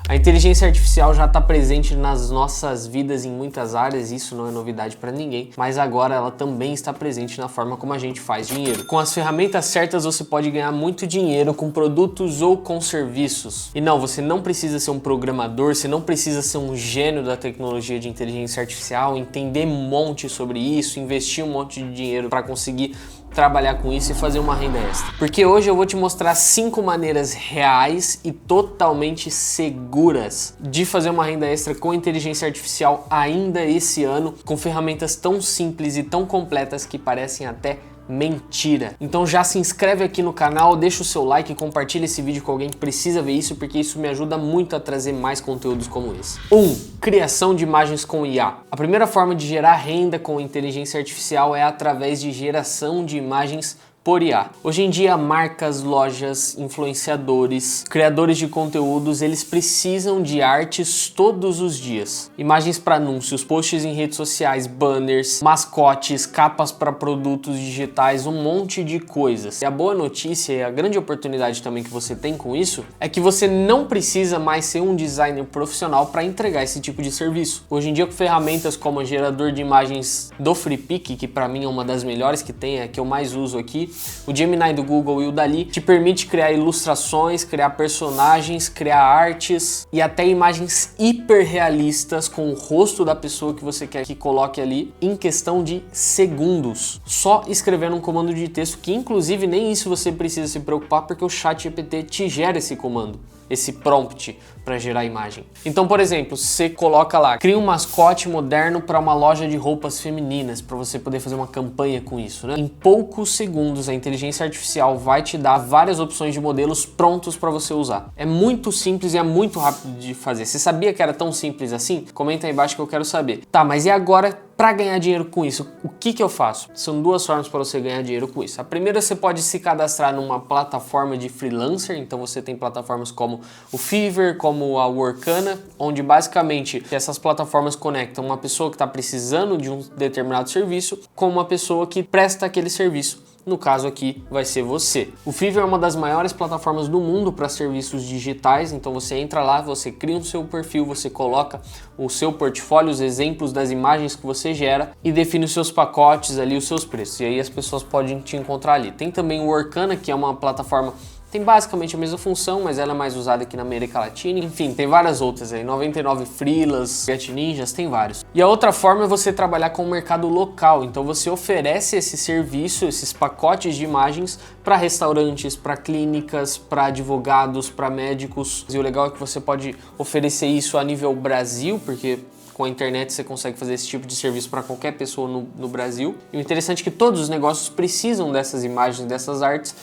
A inteligência artificial já está presente nas nossas vidas em muitas áreas, isso não é novidade para ninguém, mas agora ela também está presente na forma como a gente faz dinheiro. Com as ferramentas certas você pode ganhar muito dinheiro com produtos ou com serviços. E não, você não precisa ser um programador, você não precisa ser um gênio da tecnologia de inteligência artificial, entender um monte sobre isso, investir um monte de dinheiro para conseguir trabalhar com isso e fazer uma renda extra. Porque hoje eu vou te mostrar 5 maneiras reais e totalmente seguras de fazer uma renda extra com inteligência artificial ainda esse ano, com ferramentas tão simples e tão completas que parecem até mentira. Então já se inscreve aqui no canal, deixa o seu like e compartilha esse vídeo com alguém que precisa ver isso, porque isso me ajuda muito a trazer mais conteúdos como esse. 1. Criação de imagens com IA. A primeira forma de gerar renda com inteligência artificial é através de geração de imagens por IA. Hoje em dia, marcas, lojas, influenciadores, criadores de conteúdos, eles precisam de artes todos os dias. Imagens para anúncios, posts em redes sociais, banners, mascotes, capas para produtos digitais, um monte de coisas. E a boa notícia e a grande oportunidade também que você tem com isso é que você não precisa mais ser um designer profissional para entregar esse tipo de serviço. Hoje em dia, com ferramentas como o gerador de imagens do Freepik, que para mim é uma das melhores que tem, é a que eu mais uso aqui, o Gemini do Google e o DALL-E, te permite criar ilustrações, criar personagens, criar artes e até imagens hiperrealistas com o rosto da pessoa que você quer que coloque ali em questão de segundos, só escrevendo um comando de texto, que inclusive nem isso você precisa se preocupar, porque o ChatGPT te gera esse comando, esse prompt para gerar imagem. Então, por exemplo, você coloca lá, cria um mascote moderno para uma loja de roupas femininas, para você poder fazer uma campanha com isso, né? Em poucos segundos a inteligência artificial vai te dar várias opções de modelos prontos para você usar. É muito simples e é muito rápido de fazer. Você sabia que era tão simples assim? Comenta aí embaixo que eu quero saber. Tá, mas e agora, para ganhar dinheiro com isso, o que eu faço? São duas formas para você ganhar dinheiro com isso. A primeira, você pode se cadastrar numa plataforma de freelancer, então você tem plataformas como o Fiverr, como a Workana, onde basicamente essas plataformas conectam uma pessoa que está precisando de um determinado serviço com uma pessoa que presta aquele serviço. No caso aqui vai ser você. O Fiverr é uma das maiores plataformas do mundo para serviços digitais, então você entra lá, você cria o seu perfil, você coloca o seu portfólio, os exemplos das imagens que você gera e define os seus pacotes ali, os seus preços. E aí as pessoas podem te encontrar ali. Tem também o Workana, que é uma plataforma, tem basicamente a mesma função, mas ela é mais usada aqui na América Latina. Enfim, tem várias outras aí, 99 Freelas, Get Ninjas, tem vários. E a outra forma é você trabalhar com o mercado local. Então você oferece esse serviço, esses pacotes de imagens para restaurantes, para clínicas, para advogados, para médicos. E o legal é que você pode oferecer isso a nível Brasil, porque com a internet você consegue fazer esse tipo de serviço para qualquer pessoa no Brasil. E o interessante é que todos os negócios precisam dessas imagens, dessas artes,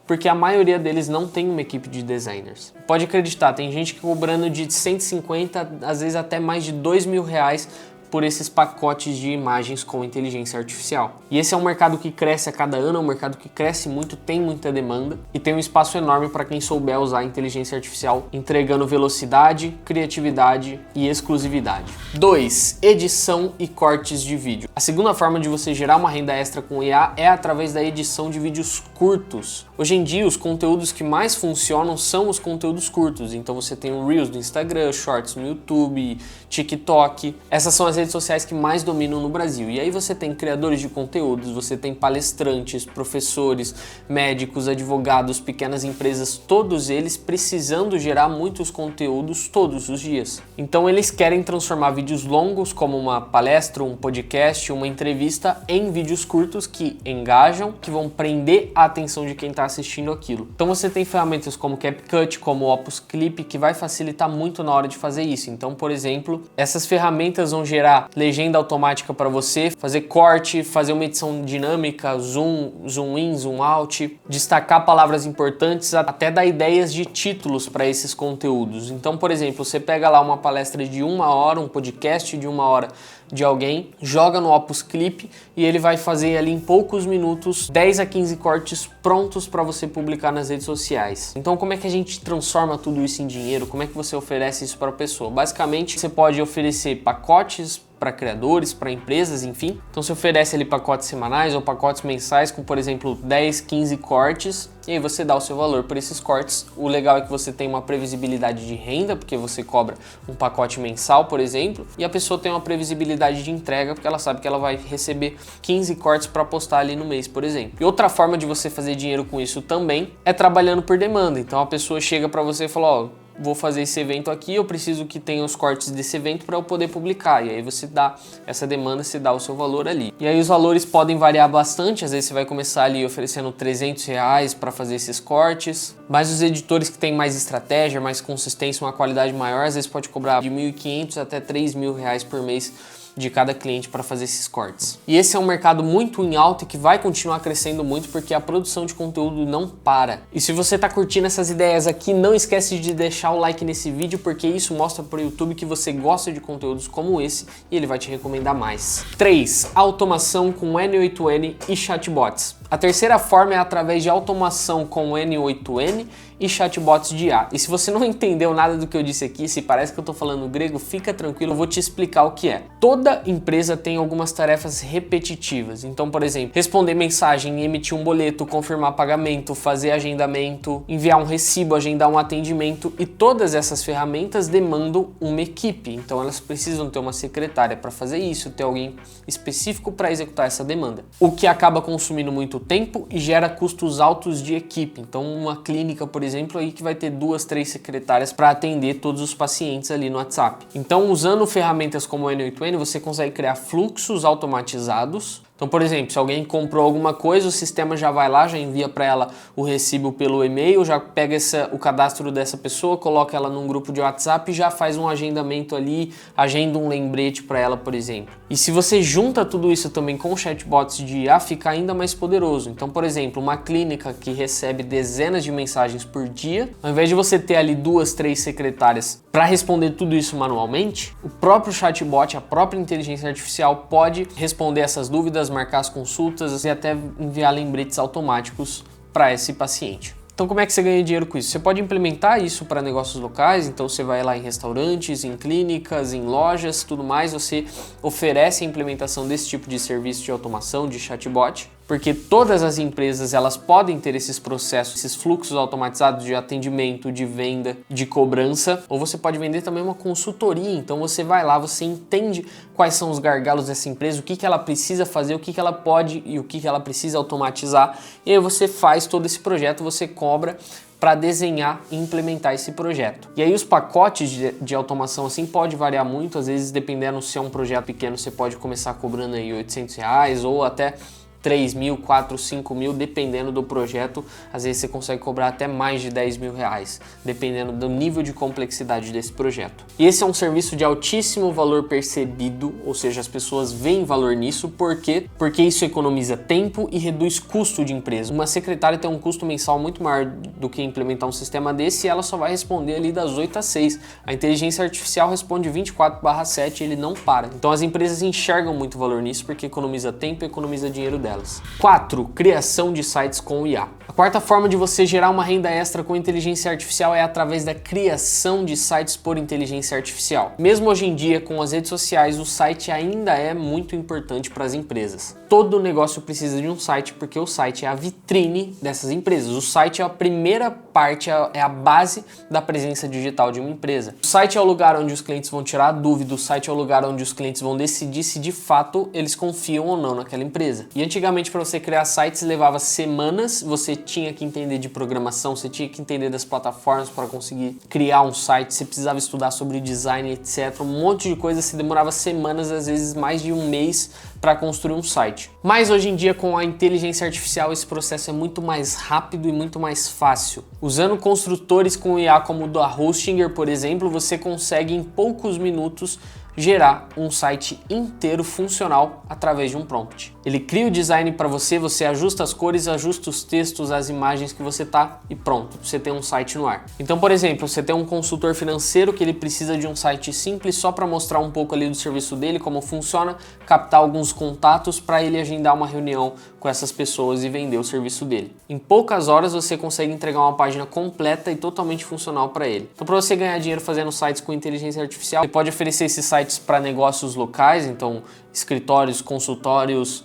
porque a maioria deles não tem uma equipe de designers. Pode acreditar, tem gente que cobrando de 150, às vezes até mais de R$2.000 por esses pacotes de imagens com inteligência artificial. E esse é um mercado que cresce a cada ano, é um mercado que cresce muito, tem muita demanda e tem um espaço enorme para quem souber usar a inteligência artificial, entregando velocidade, criatividade e exclusividade. 2. Edição e cortes de vídeo. A segunda forma de você gerar uma renda extra com IA é através da edição de vídeos curtos. Hoje em dia, os conteúdos que mais funcionam são os conteúdos curtos. Então você tem o Reels do Instagram, Shorts no YouTube, TikTok. Essas são as redes sociais que mais dominam no Brasil. E aí você tem criadores de conteúdos, você tem palestrantes, professores, médicos, advogados, pequenas empresas, todos eles precisando gerar muitos conteúdos todos os dias. Então eles querem transformar vídeos longos, como uma palestra, um podcast, uma entrevista, em vídeos curtos que engajam, que vão prender a atenção de quem está assistindo aquilo. Então você tem ferramentas como CapCut, como o Opus Clip, que vai facilitar muito na hora de fazer isso. Então, por exemplo, essas ferramentas vão gerar legenda automática para você, fazer corte, fazer uma edição dinâmica, zoom, zoom in, zoom out, destacar palavras importantes, até dar ideias de títulos para esses conteúdos. Então, por exemplo, você pega lá uma palestra de 1 hora, um podcast de 1 hora de alguém, joga no Opus Clip e ele vai fazer ali em poucos minutos 10 a 15 cortes prontos para você publicar nas redes sociais. Então, como é que a gente transforma tudo isso em dinheiro? Como é que você oferece isso para a pessoa? Basicamente, você pode oferecer pacotes para criadores, para empresas, enfim. Então você oferece ali pacotes semanais ou pacotes mensais com, por exemplo, 10, 15 cortes, e aí você dá o seu valor por esses cortes. O legal é que você tem uma previsibilidade de renda, porque você cobra um pacote mensal, por exemplo, e a pessoa tem uma previsibilidade de entrega, porque ela sabe que ela vai receber 15 cortes para postar ali no mês, por exemplo. E outra forma de você fazer dinheiro com isso também é trabalhando por demanda. Então a pessoa chega para você e fala, ó, vou fazer esse evento aqui, eu preciso que tenha os cortes desse evento para eu poder publicar. E aí você dá essa demanda, você dá o seu valor ali. E aí os valores podem variar bastante, às vezes você vai começar ali oferecendo R$300 para fazer esses cortes, mas os editores que têm mais estratégia, mais consistência, uma qualidade maior, às vezes pode cobrar de R$1.500 até R$3.000 por mês de cada cliente para fazer esses cortes. E esse é um mercado muito em alta e que vai continuar crescendo muito porque a produção de conteúdo não para. E se você está curtindo essas ideias aqui, não esquece de deixar o like nesse vídeo, porque isso mostra para o YouTube que você gosta de conteúdos como esse e ele vai te recomendar mais. 3. Automação com N8N e chatbots. A terceira forma é através de automação com N8N e chatbots de IA. E se você não entendeu nada do que eu disse aqui, se parece que eu estou falando grego, fica tranquilo, eu vou te explicar o que é. Toda empresa tem algumas tarefas repetitivas. Então, por exemplo, responder mensagem, emitir um boleto, confirmar pagamento, fazer agendamento, enviar um recibo, agendar um atendimento, e todas essas ferramentas demandam uma equipe. Então, elas precisam ter uma secretária para fazer isso, ter alguém específico para executar essa demanda. O que acaba consumindo muito tempo e gera custos altos de equipe. Então, uma clínica, por exemplo, aí que vai ter 2, 3 secretárias para atender todos os pacientes ali no WhatsApp. Então, usando ferramentas como o N8N, você consegue criar fluxos automatizados. Então, por exemplo, se alguém comprou alguma coisa, o sistema já vai lá, já envia para ela o recibo pelo e-mail, já pega o cadastro dessa pessoa, coloca ela num grupo de WhatsApp e já faz um agendamento ali, agenda um lembrete para ela, por exemplo. E se você junta tudo isso também com chatbots de IA, fica ainda mais poderoso. Então, por exemplo, uma clínica que recebe dezenas de mensagens por dia, ao invés de você ter ali 2, 3 secretárias para responder tudo isso manualmente, o próprio chatbot, a própria inteligência artificial pode responder essas dúvidas, marcar as consultas e até enviar lembretes automáticos para esse paciente. Então, como é que você ganha dinheiro com isso? Você pode implementar isso para negócios locais, então você vai lá em restaurantes, em clínicas, em lojas, tudo mais, você oferece a implementação desse tipo de serviço de automação, de chatbot, porque todas as empresas elas podem ter esses processos, esses fluxos automatizados de atendimento, de venda, de cobrança, ou você pode vender também uma consultoria. Então você vai lá, você entende quais são os gargalos dessa empresa, o que ela precisa fazer, o que ela pode e o que ela precisa automatizar, e aí você faz todo esse projeto, você cobra para desenhar e implementar esse projeto. E aí os pacotes de automação assim pode variar muito, às vezes dependendo se é um projeto pequeno, você pode começar cobrando aí R$800 ou até 3.000, 4.000, 5.000, dependendo do projeto. Às vezes você consegue cobrar até mais de R$10.000, dependendo do nível de complexidade desse projeto. E esse é um serviço de altíssimo valor percebido, ou seja, as pessoas veem valor nisso. Por quê? Porque isso economiza tempo e reduz custo de empresa. Uma secretária tem um custo mensal muito maior do que implementar um sistema desse, e ela só vai responder ali das 8 às 6. A inteligência artificial responde 24/7 e ele não para. Então as empresas enxergam muito valor nisso porque economiza tempo e economiza dinheiro delas. 4. Criação de sites com IA. A quarta forma de você gerar uma renda extra com inteligência artificial é através da criação de sites por inteligência artificial. Mesmo hoje em dia, com as redes sociais, o site ainda é muito importante para as empresas. Todo negócio precisa de um site, porque o site é a vitrine dessas empresas. O site é a primeira parte, é a base da presença digital de uma empresa. O site é o lugar onde os clientes vão tirar a dúvida, o site é o lugar onde os clientes vão decidir se de fato eles confiam ou não naquela empresa. E antigamente, para você criar sites levava semanas, você tinha que entender de programação, você tinha que entender das plataformas para conseguir criar um site, você precisava estudar sobre design, etc. Um monte de coisa, se demorava semanas, às vezes mais de um mês para construir um site. Mas hoje em dia, com a inteligência artificial, esse processo é muito mais rápido e muito mais fácil. Usando construtores com IA como o da Hostinger, por exemplo, você consegue em poucos minutos gerar um site inteiro funcional através de um prompt. Ele cria o design para você, você ajusta as cores, ajusta os textos, as imagens que você tá e pronto, você tem um site no ar. Então, por exemplo, você tem um consultor financeiro que ele precisa de um site simples só para mostrar um pouco ali do serviço dele, como funciona, captar alguns contatos para ele agendar uma reunião com essas pessoas e vender o serviço dele. Em poucas horas você consegue entregar uma página completa e totalmente funcional para ele. Então, para você ganhar dinheiro fazendo sites com inteligência artificial, você pode oferecer esse site sites para negócios locais, então escritórios, consultórios,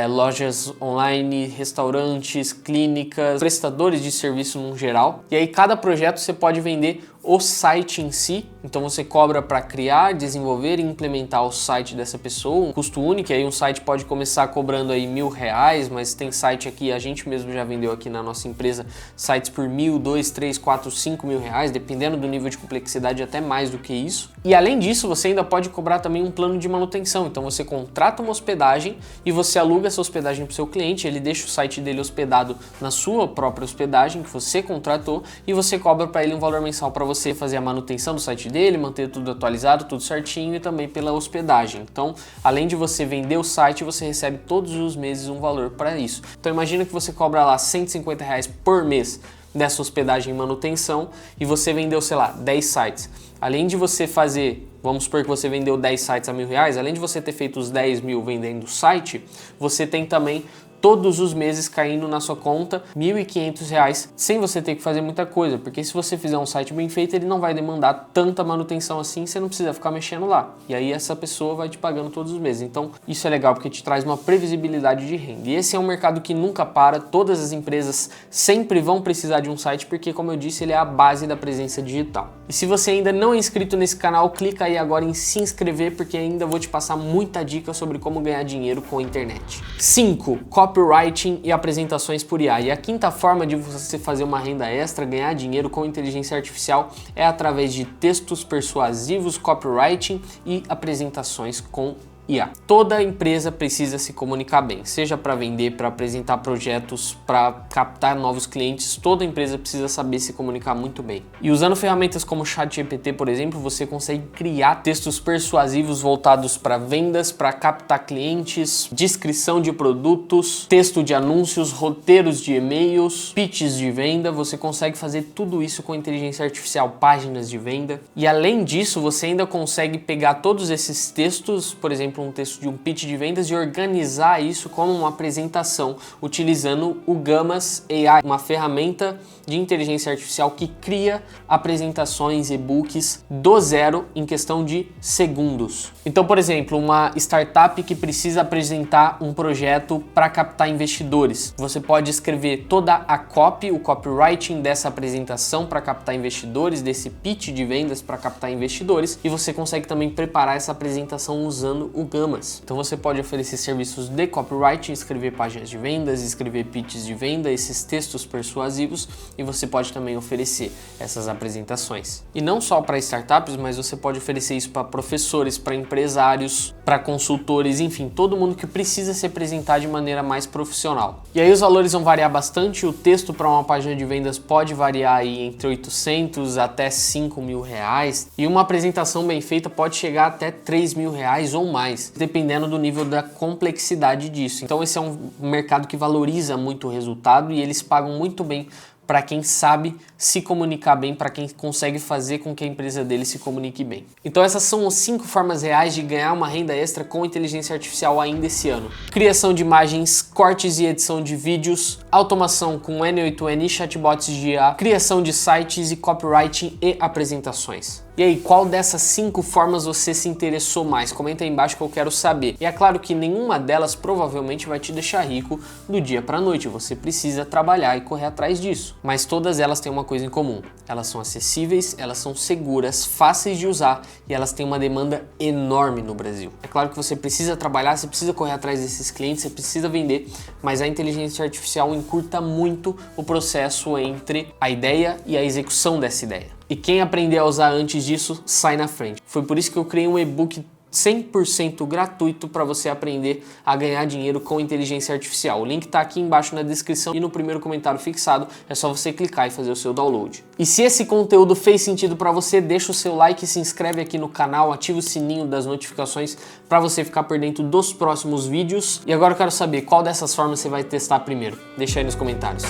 lojas online, restaurantes, clínicas, prestadores de serviço no geral. E aí cada projeto você pode vender o site em si, então você cobra para criar, desenvolver e implementar o site dessa pessoa, um custo único. E aí um site pode começar cobrando aí R$1.000, mas tem site aqui, a gente mesmo já vendeu aqui na nossa empresa sites por R$1.000, R$2.000, R$3.000, R$4.000, R$5.000, dependendo do nível de complexidade, até mais do que isso. E além disso, você ainda pode cobrar também um plano de manutenção, então você contrata uma hospedagem e você aluga essa hospedagem para o seu cliente, ele deixa o site dele hospedado na sua própria hospedagem que você contratou e você cobra para ele um valor mensal para você fazer a manutenção do site dele, manter tudo atualizado, tudo certinho e também pela hospedagem. Então, além de você vender o site, você recebe todos os meses um valor para isso. Então, imagina que você cobra lá R$150 por mês dessa hospedagem e manutenção e você vendeu, sei lá, 10 sites. Além de você fazer, vamos supor que você vendeu 10 sites a R$1.000, além de você ter feito os 10.000 vendendo o site, você tem também todos os meses caindo na sua conta R$1.500 sem você ter que fazer muita coisa, porque se você fizer um site bem feito, ele não vai demandar tanta manutenção assim, você não precisa ficar mexendo lá. E aí essa pessoa vai te pagando todos os meses. Então isso é legal porque te traz uma previsibilidade de renda. E esse é um mercado que nunca para, todas as empresas sempre vão precisar de um site porque, como eu disse, ele é a base da presença digital. E se você ainda não é inscrito nesse canal, clica aí agora em se inscrever porque ainda vou te passar muita dica sobre como ganhar dinheiro com a internet. 5. Copywriting e apresentações por IA. E a quinta forma de você fazer uma renda extra, ganhar dinheiro com inteligência artificial é através de textos persuasivos, copywriting e apresentações com IA. Toda empresa precisa se comunicar bem, seja para vender, para apresentar projetos, para captar novos clientes, toda empresa precisa saber se comunicar muito bem. E usando ferramentas como o ChatGPT, por exemplo, você consegue criar textos persuasivos voltados para vendas, para captar clientes, descrição de produtos, texto de anúncios, roteiros de e-mails, pitches de venda, você consegue fazer tudo isso com inteligência artificial, páginas de venda. E além disso, você ainda consegue pegar todos esses textos, por exemplo, um texto de um pitch de vendas e organizar isso como uma apresentação utilizando o Gammas AI, uma ferramenta de inteligência artificial que cria apresentações, e-books do zero em questão de segundos. Então, por exemplo, uma startup que precisa apresentar um projeto para captar investidores. Você pode escrever toda a copy, o copywriting dessa apresentação para captar investidores, desse pitch de vendas para captar investidores, e você consegue também preparar essa apresentação usando o Gammas. Então você pode oferecer serviços de copywriting, escrever páginas de vendas, escrever pitches de venda, esses textos persuasivos, e você pode também oferecer essas apresentações. E não só para startups, mas você pode oferecer isso para professores, para empresários, para consultores, enfim, todo mundo que precisa se apresentar de maneira mais profissional. E aí os valores vão variar bastante, o texto para uma página de vendas pode variar aí entre 800 até R$5.000, e uma apresentação bem feita pode chegar até R$3.000 ou mais, dependendo do nível da complexidade disso. Então esse é um mercado que valoriza muito o resultado e eles pagam muito bem para quem sabe se comunicar bem, para quem consegue fazer com que a empresa dele se comunique bem. Então essas são as 5 formas reais de ganhar uma renda extra com inteligência artificial ainda esse ano. Criação de imagens, cortes e edição de vídeos, automação com N8N e chatbots de IA, criação de sites e copywriting e apresentações. E aí, qual dessas 5 formas você se interessou mais? Comenta aí embaixo que eu quero saber. E é claro que nenhuma delas provavelmente vai te deixar rico do dia para a noite. Você precisa trabalhar e correr atrás disso. Mas todas elas têm uma coisa em comum. Elas são acessíveis, elas são seguras, fáceis de usar e elas têm uma demanda enorme no Brasil. É claro que você precisa trabalhar, você precisa correr atrás desses clientes, você precisa vender, mas a inteligência artificial encurta muito o processo entre a ideia e a execução dessa ideia. E quem aprender a usar antes disso, sai na frente. Foi por isso que eu criei um e-book 100% gratuito para você aprender a ganhar dinheiro com inteligência artificial. O link está aqui embaixo na descrição e no primeiro comentário fixado. É só você clicar e fazer o seu download. E se esse conteúdo fez sentido para você, deixa o seu like, se inscreve aqui no canal, ativa o sininho das notificações para você ficar por dentro dos próximos vídeos. E agora eu quero saber qual dessas formas você vai testar primeiro. Deixa aí nos comentários.